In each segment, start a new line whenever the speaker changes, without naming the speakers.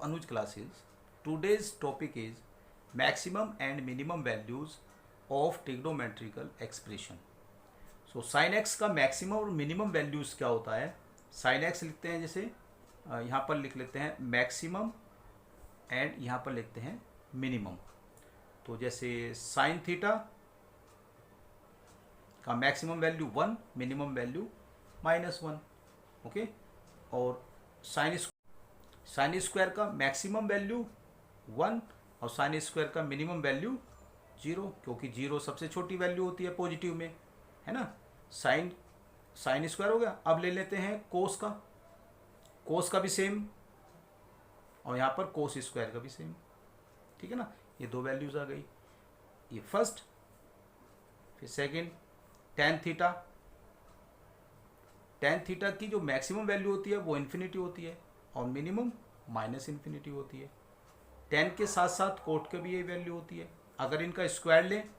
Anuj classes. Today's topic is maximum and minimum values of trigonometrical expression. So sin x का maximum और minimum values क्या होता है? sin x लिखते हैं जैसे यहाँ पर लिख लेते हैं मैक्सिमम एंड यहाँ पर लिखते हैं मिनिमम. तो जैसे साइन थीटा का maximum value 1, minimum value -1. Okay. और साइन स्क्वायर का मैक्सिमम वैल्यू 1 और साइन स्क्वायर का मिनिमम वैल्यू 0, क्योंकि 0 सबसे छोटी वैल्यू होती है पॉजिटिव में, है ना. साइन स्क्वायर हो गया. अब ले लेते हैं कोस का भी सेम और यहाँ पर कोस स्क्वायर का भी सेम. ठीक है ना. ये दो वैल्यूज आ गई. ये फर्स्ट, फिर सेकंड. टेन थीटा की जो मैक्सिमम वैल्यू होती है वो इन्फिनिटी होती है और मिनिमम -इन्फिनिटी होती है. टेन के साथ साथ कोट के भी यही वैल्यू होती है. अगर इनका स्क्वायर लें,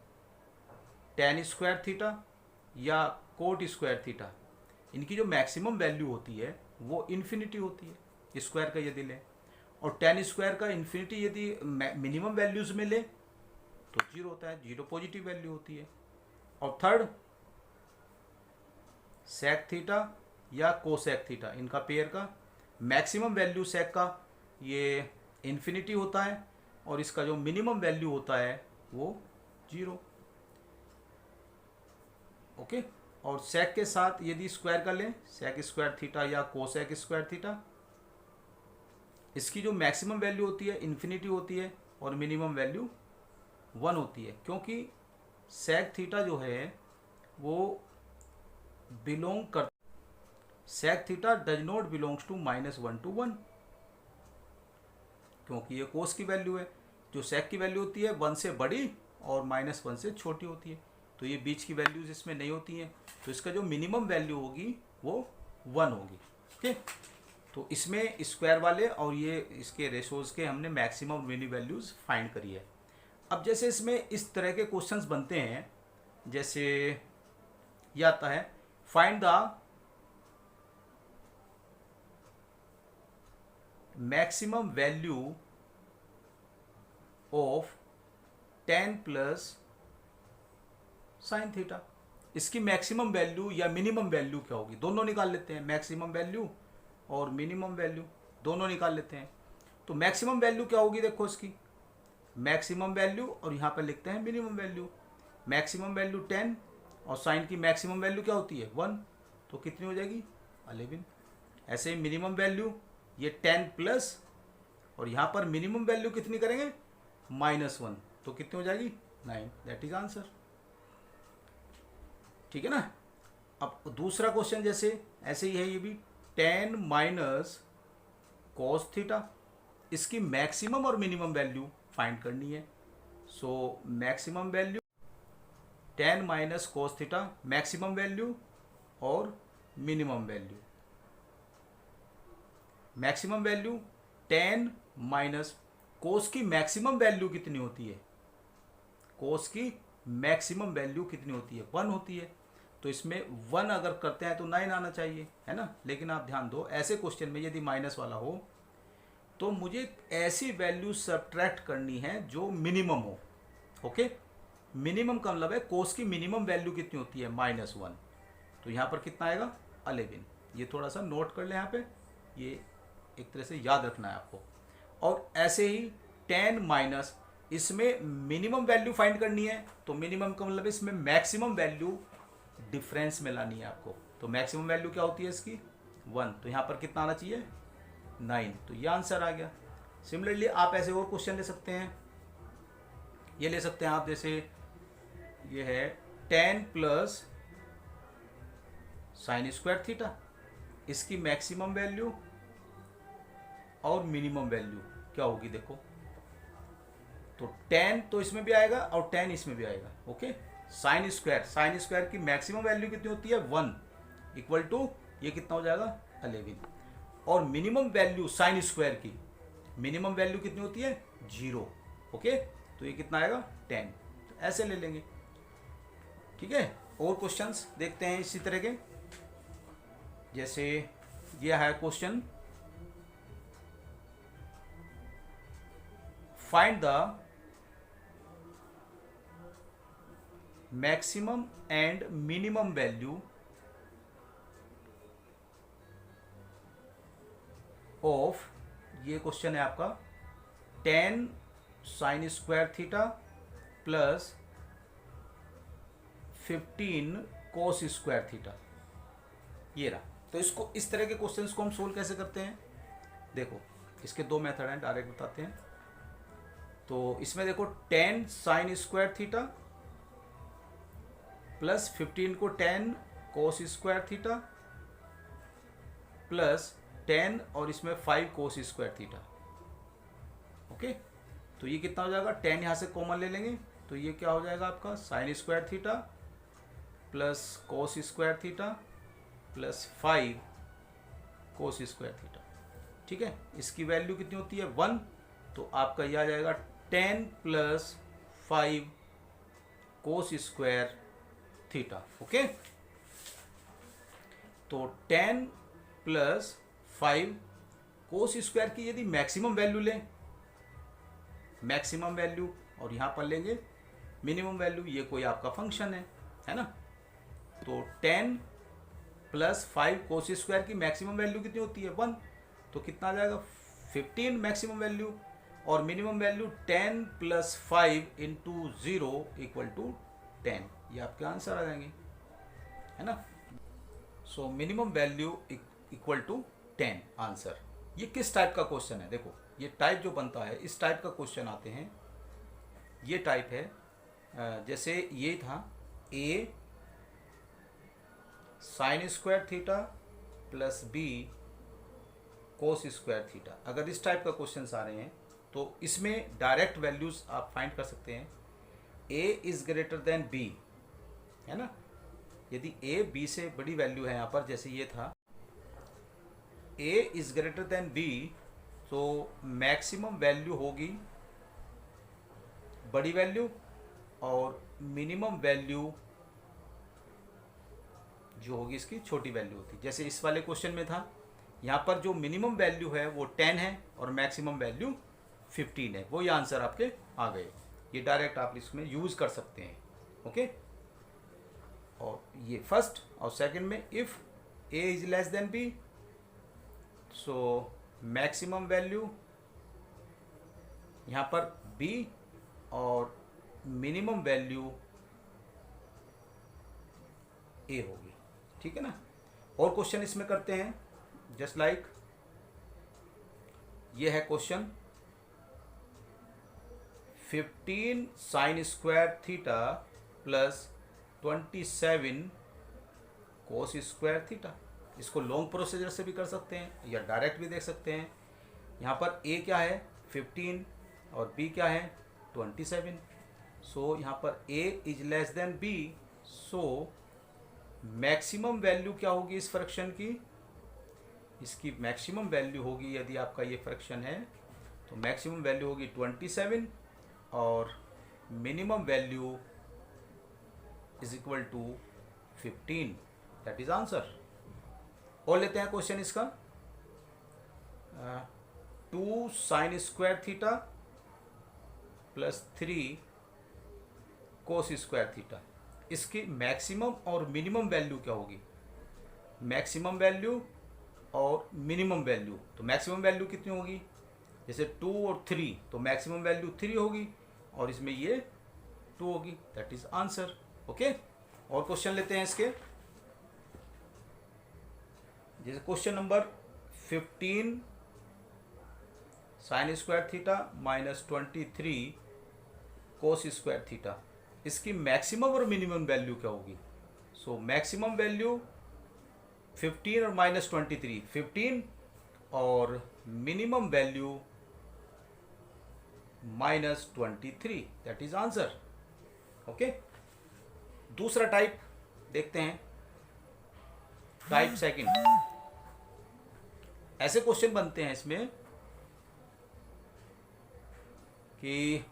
टेन स्क्वायर थीटा या कोट स्क्वायर थीटा, इनकी जो मैक्सिमम वैल्यू होती है वो इन्फिनिटी होती है स्क्वायर का यदि लें. और टेन स्क्वायर का इन्फिनिटी यदि मिनिमम वैल्यूज में ले तो 0 होता है, 0 पॉजिटिव वैल्यू होती है. और थर्ड सेक थीटा या कोसेक थीटा, इनका पेयर का मैक्सिमम वैल्यू सेक का ये इन्फिनिटी होता है और इसका जो मिनिमम वैल्यू होता है वो 0. ओके. और सेक के साथ यदि स्क्वायर कर लें, सेक स्क्वायर थीटा या कोसेक स्क्वायर थीटा, इसकी जो मैक्सिमम वैल्यू होती है इन्फिनिटी होती है और मिनिमम वैल्यू 1 होती है, क्योंकि सेक थीटा जो है वो बिलोंग कर sec theta does not belongs to -1 to 1, क्योंकि ये कोस की वैल्यू है. जो सेक की वैल्यू होती है 1 से बड़ी और -1 से छोटी होती है, तो ये बीच की वैल्यूज इसमें नहीं होती हैं. तो इसका जो मिनिमम वैल्यू होगी वो 1 होगी. ओके. तो इसमें स्क्वायर वाले और ये इसके रेशोज के हमने मैक्सिमम और मिनिमम वैल्यूज फाइंड करी है. अब जैसे इसमें इस तरह के क्वेश्चंस बनते हैं, जैसे ये आता है find the maximum value of tan plus sine theta. इसकी मैक्सिमम वैल्यू या मिनिमम वैल्यू क्या होगी, दोनों निकाल लेते हैं. मैक्सिमम वैल्यू और मिनिमम वैल्यू दोनों निकाल लेते हैं. तो मैक्सिमम वैल्यू क्या होगी, देखो इसकी मैक्सिमम वैल्यू और यहाँ पर लिखते हैं मिनिमम वैल्यू. मैक्सिमम वैल्यू 10 और साइन की मैक्सिमम वैल्यू क्या होती है 1, तो कितनी हो जाएगी 11. ऐसे ही मिनिमम वैल्यू ये 10 प्लस और यहाँ पर मिनिमम वैल्यू कितनी करेंगे -1, तो कितनी हो जाएगी 9. That is answer. ठीक है ना. अब दूसरा क्वेश्चन जैसे ऐसे ही है, ये भी 10 माइनस कॉस थीटा, इसकी मैक्सिमम और मिनिमम वैल्यू फाइंड करनी है. So maximum value 10 minus cos theta, maximum value और minimum value. Maximum value 10 minus cos की मैक्सिमम वैल्यू कितनी होती है, कोस की मैक्सिमम वैल्यू कितनी होती है 1 होती है. तो इसमें 1 अगर करते हैं तो 9 आना चाहिए, है ना. लेकिन आप ध्यान दो, ऐसे क्वेश्चन में यदि माइनस वाला हो तो मुझे ऐसी वैल्यू सब्ट्रैक्ट करनी है जो मिनिमम हो. ओके. मिनिमम का मतलब है कोस की मिनिमम वैल्यू कितनी होती है -1, तो यहाँ पर कितना आएगा 11. ये थोड़ा सा नोट कर लें यहाँ पे, ये एक तरह से याद रखना है आपको. और ऐसे ही 10 माइनस, इसमें मिनिमम वैल्यू फाइंड करनी है, तो मिनिमम का मतलब इसमें मैक्सिमम वैल्यू डिफरेंस में लानी है आपको. तो मैक्सिमम वैल्यू क्या होती है इसकी 1, तो यहाँ पर कितना आना चाहिए 9, तो ये आंसर आ गया. सिमिलरली आप ऐसे और क्वेश्चन ले सकते हैं. ये ले सकते हैं आप, जैसे ये है 10 प्लस साइन स्क्वायर थीटा, इसकी मैक्सिमम वैल्यू और मिनिमम वैल्यू क्या होगी देखो. तो 10 तो इसमें भी आएगा और 10 इसमें भी आएगा. ओके. साइन स्क्वायर की मैक्सिमम वैल्यू कितनी होती है 1, इक्वल टू ये कितना हो जाएगा 11. और मिनिमम वैल्यू साइन स्क्वायर की मिनिमम वैल्यू कितनी होती है 0. ओके. तो ये कितना आएगा 10. तो ऐसे ले लेंगे. ठीक है. और क्वेश्चंस देखते हैं इसी तरह के, जैसे ये है question find the maximum and minimum value of, ये क्वेश्चन है आपका, 10 साइन स्क्वायर थीटा प्लस 15 कोस स्क्वायर थीटा, ये रहा। तो इसको, इस तरह के क्वेश्चंस को हम सोल्व कैसे करते हैं, देखो इसके दो मेथड हैं, डायरेक्ट बताते हैं। तो इसमें देखो 10 साइन स्क्वायर थीटा प्लस 15 को 10 कोस स्क्वायर थीटा प्लस 10 और इसमें 5 कोस स्क्वायर थीटा। ओके, तो ये कितना हो जाएगा, 10 यहाँ से कॉमन ले लेंगे तो ये क्या हो जाएगा आपका, sign square theta plus cos square theta plus 5 cos square theta. ठीक है, इसकी वैल्यू कितनी होती है, 1। तो आपका ये आ जाएगा 10 plus 5 cos square theta. Okay, तो 10 प्लस 5 कोस स्क्वायर की यदि मैक्सिमम वैल्यू लें, मैक्सिमम वैल्यू, और यहाँ पर लेंगे मिनिमम वैल्यू, ये कोई आपका फंक्शन है ना। तो 10 प्लस 5 कोस स्क्वायर की मैक्सिमम वैल्यू कितनी होती है, 1। तो कितना आ जाएगा, 15 मैक्सिमम वैल्यू, और minimum value 10 plus 5 into 0 equal to 10। ये आपके आंसर आ जाएंगे, है ना। So minimum value equal to 10 answer. ये किस टाइप का क्वेश्चन है, देखो ये टाइप जो बनता है, इस टाइप का क्वेश्चन आते हैं। ये टाइप है जैसे ये था a sign square theta plus b cos square theta. अगर इस टाइप का क्वेश्चन आ रहे हैं तो इसमें डायरेक्ट वैल्यूज आप फाइंड कर सकते हैं। a is greater than b, है ना। यदि a b से बड़ी वैल्यू है यहाँ पर, जैसे ये था a is greater than b, तो मैक्सिमम वैल्यू होगी बड़ी वैल्यू और मिनिमम वैल्यू जो होगी इसकी छोटी वैल्यू होती। जैसे इस वाले क्वेश्चन में था, यहाँ पर जो मिनिमम वैल्यू है वो 10 है और मैक्सिमम वैल्यू 15 है। वो ये आंसर आपके आ गए। ये डायरेक्ट आप इसमें यूज कर सकते हैं। ओके, और ये फर्स्ट और सेकंड में if a is less than b, so maximum value यहाँ पर b और मिनिमम वैल्यू a होगी। ठीक है ना। और क्वेश्चन इसमें करते हैं, जस्ट लाइक ये है question 15 sign square theta plus 27 कोस स्क्वायर थीटा। इसको लॉन्ग प्रोसीजर से भी कर सकते हैं या डायरेक्ट भी देख सकते हैं। यहाँ पर a क्या है 15 और b क्या है 27। सो यहाँ पर a is less than b, so maximum value क्या होगी इस फ्रैक्शन की, इसकी मैक्सिमम वैल्यू होगी, यदि आपका ये फ्रैक्शन है तो मैक्सिमम वैल्यू होगी 27 और minimum value is equal to 15। That is answer. और लेते हैं क्वेश्चन इसका 2 sine square theta plus 3 cos square theta. इसकी मैक्सिमम और मिनिमम वैल्यू क्या होगी, मैक्सिमम वैल्यू और मिनिमम वैल्यू। तो मैक्सिमम वैल्यू कितनी होगी, जैसे 2 और 3, तो मैक्सिमम वैल्यू 3 होगी और इसमें ये 2 होगी। That is answer. ओके, और क्वेश्चन लेते हैं इसके, जैसे question number 15 sign square theta minus 23 कोस स्क्वायर थीटा। इसकी मैक्सिमम और मिनिमम वैल्यू क्या होगी। सो मैक्सिमम वैल्यू 15 और माइनस 23 15 और minimum value minus 23। That is answer. Okay, दूसरा टाइप देखते हैं, टाइप सेकंड। ऐसे क्वेश्चन बनते हैं इसमें कि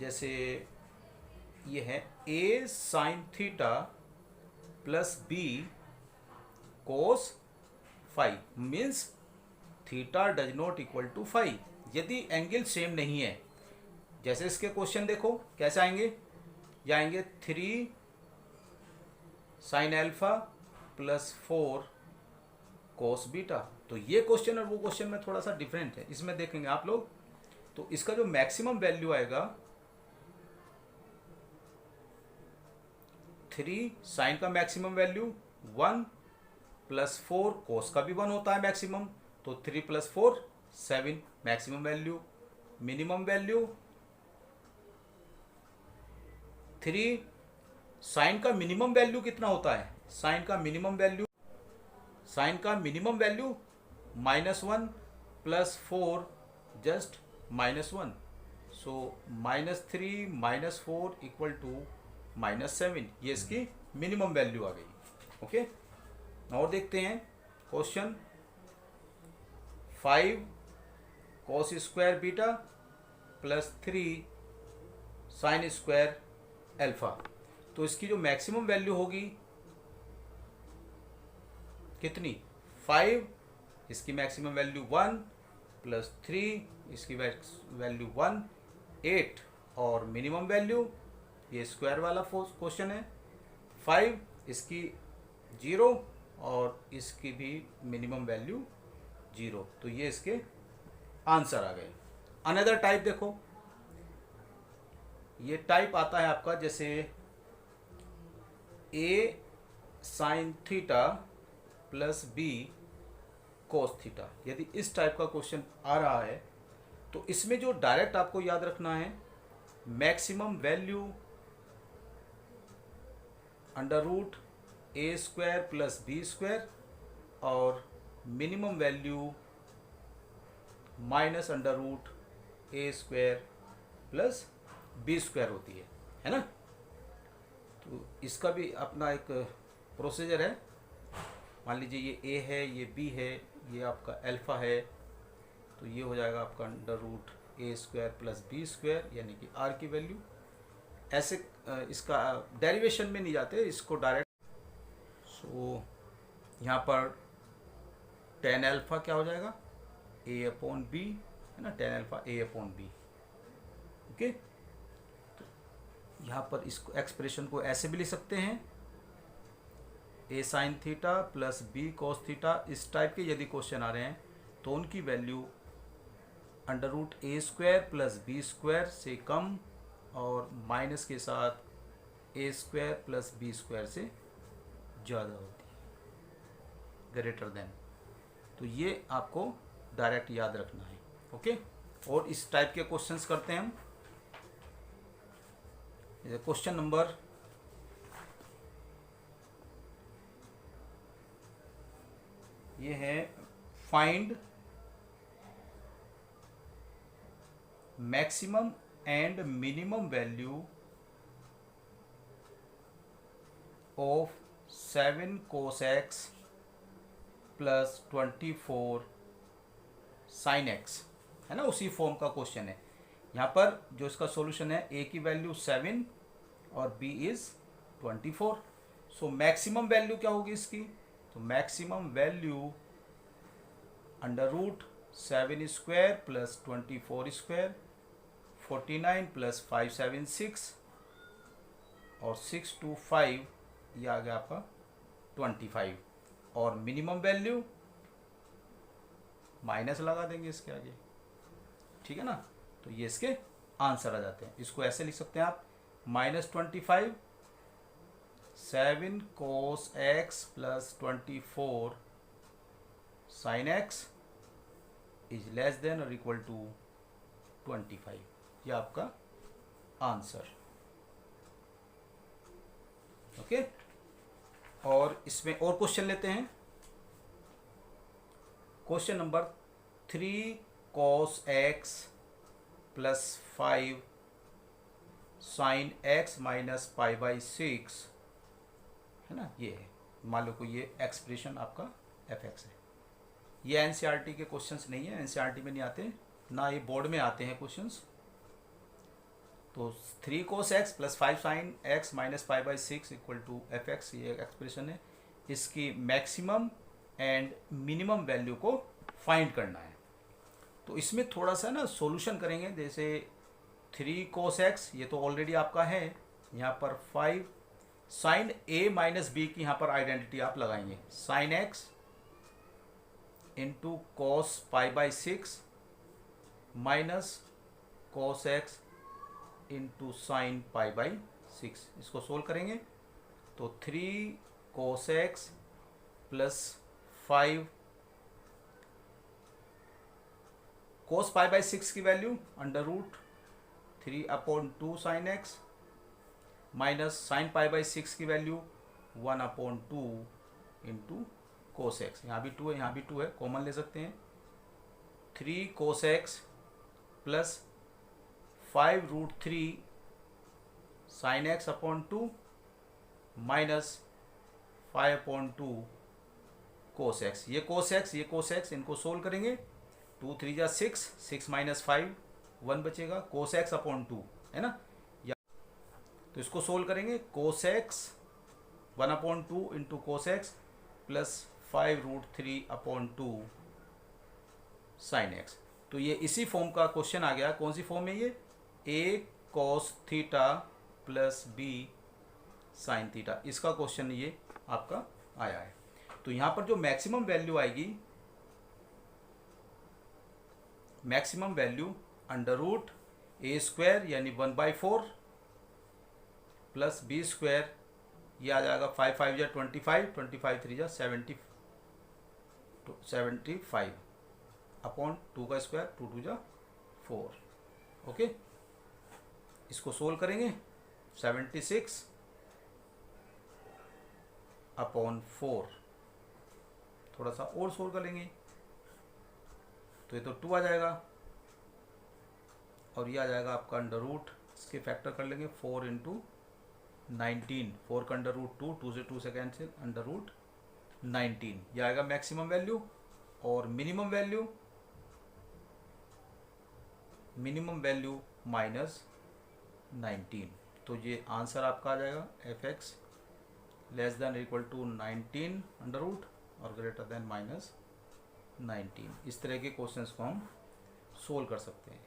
जैसे ये है a sine theta plus b cos 5, means theta does not equal to five, यदि एंगल सेम नहीं है। जैसे इसके क्वेश्चन देखो कैसे आएंगे, ये आएंगे 3 sine alpha plus 4 cos beta. तो ये क्वेश्चन और वो क्वेश्चन में थोड़ा सा डिफरेंट है, इसमें देखेंगे आप लोग। तो इसका जो मैक्सिमम वैल्यू आएगा 3 साइन का मैक्सिमम वैल्यू 1 प्लस 4 कोस का भी 1 होता है मैक्सिमम, तो 3 plus 4 7 maximum value. Minimum value 3 sine का मिनिमम वैल्यू कितना होता है, साइन का minimum value -1 plus 4 just -1, so -3 -4 equal to -7, ये इसकी मिनिमम वैल्यू आ गई। ओके, और देखते हैं question 5 cos square beta plus 3 sine square alpha. तो इसकी जो मैक्सिमम वैल्यू होगी कितनी, 5, इसकी मैक्सिमम वैल्यू 1 प्लस 3 इसकी वैल्यू 1 8, और मिनिमम वैल्यू ये स्क्वायर वाला क्वेश्चन है 5, इसकी 0 और इसकी भी मिनिमम वैल्यू 0। तो ये इसके आंसर आ गए। अनदर टाइप देखो, ये टाइप आता है आपका जैसे a sine theta plus b cos theta. यदि इस टाइप का क्वेश्चन आ रहा है तो इसमें जो डायरेक्ट आपको याद रखना है, maximum value under root a square plus b square और minimum value minus under root a square plus b square होती है ना। तो इसका भी अपना एक प्रोसीजर है। मान लीजिए ये ए है, ये बी है, ये आपका अल्फा है, तो ये हो जाएगा आपका under root a square plus b square, यानी कि आर की वैल्यू। ऐसे इसका डेरिवेशन में नहीं जाते, इसको डायरेक्ट। सो यहाँ पर टेन अल्फा क्या हो जाएगा, ए अपॉन बी, है ना, टेन अल्फा ए अपॉन बी। ओके, तो यहाँ पर इसको एक्सप्रेशन को ऐसे भी लिख सकते हैं, a sine theta plus b cos theta. इस टाइप के यदि क्वेश्चन आ रहे हैं तो उनकी value under root a square plus b square से कम और माइनस के साथ a square plus b square से ज़्यादा होती है, ग्रेटर देन। तो ये आपको डायरेक्ट याद रखना है। ओके, और इस टाइप के क्वेश्चंस करते हैं हम। क्वेश्चन नंबर ये है, find maximum and minimum value of 7 cos x plus 24 sin x, है ना, उसी फॉर्म का क्वेश्चन है। यहाँ पर जो इसका सॉल्यूशन है, a की वैल्यू 7 और b is 24। So maximum value क्या होगी इसकी, तो maximum value under root 7 square plus 24 square 49 plus 5 7 6 और 6 2 5, ये आ गया आपका 25। और मिनिमम वैल्यू माइनस लगा देंगे इसके आगे, ठीक है ना। तो ये इसके आंसर आ जाते हैं। इसको ऐसे लिख सकते हैं आप, -25 7 cos x plus 24 sin x is less than और इक्वल टू 25। ये आपका आंसर। ओके, और इसमें और क्वेश्चन लेते हैं। Question number 3 cos x plus 5 sin x minus pi by 6, है ना, ये है। मान लो को ये एक्सप्रेशन आपका fx है। ये एनसीईआरटी के क्वेश्चंस नहीं है, एनसीईआरटी में नहीं आते, ना ये बोर्ड में आते हैं क्वेश्चंस। तो 3 cos x plus 5 sin x minus pi by 6 equal to fx, ये एक्सप्रेशन है। इसकी मैक्सिमम एंड मिनिमम वैल्यू को फाइंड करना है। तो इसमें थोड़ा सा ना सॉल्यूशन करेंगे, जैसे 3 cos x, ये तो ऑलरेडी आपका है, यहाँ पर 5 साइन a माइनस बी की यहाँ पर आइडेंटिटी आप लगाएंगे, sine x into cos pi by 6 minus cos x into sine pi by 6। इसको सोल्व करेंगे तो 3 cos x plus 5 cos pi by 6 की value under root 3/2 sine x minus sine pi by 6 की वैल्यू 1/2 इंटू कोस एक्स। यहाँ भी 2 है, यहाँ भी 2 है, कॉमन ले सकते हैं। 3 cos x plus 5√3 sine x/2 minus 5/2 cos x. ये कोस एक्स, ये कोस एक्स, इनको सोल्व करेंगे। 2 3 जा 6, 6 माइनस 5 1 बचेगा, कोस x/2 है ना। या तो इसको सोल्व करेंगे, cos x 1/2 into cos x plus 5√3/2 sine x. तो ये इसी फॉर्म का क्वेश्चन आ गया। कौन सी फॉर्म है ये? a cos theta plus b sine theta, इसका क्वेश्चन ये आपका आया है। तो यहाँ पर जो मैक्सिमम वैल्यू आएगी, maximum value under root a² यानी 1/4 प्लस b², ये आ जाएगा 5 5 या 25, 25 3 जा 75 अपॉन 2 का स्क्वायर, 2 2 जा 4। ओके, इसको सोल्व करेंगे 76 अपॉन 4, थोड़ा सा और सोल्व कर लेंगे तो ये तो 2 आ जाएगा, और ये आ जाएगा आपका अंडर रूट, इसके फैक्टर कर लेंगे 4 इंटू 19, 4 का अंडर रूट 2, 2 से 2 से कैंसिल, अंडर रूट 19। ये आएगा मैक्सिमम वैल्यू। और मिनिमम वैल्यू माइनस 19। तो ये आंसर आपका आ जाएगा f(x) less than equal to 19 under root और ग्रेटर देन माइनस 19। इस तरह के क्वेश्चंस को हम सोल्व कर सकते हैं।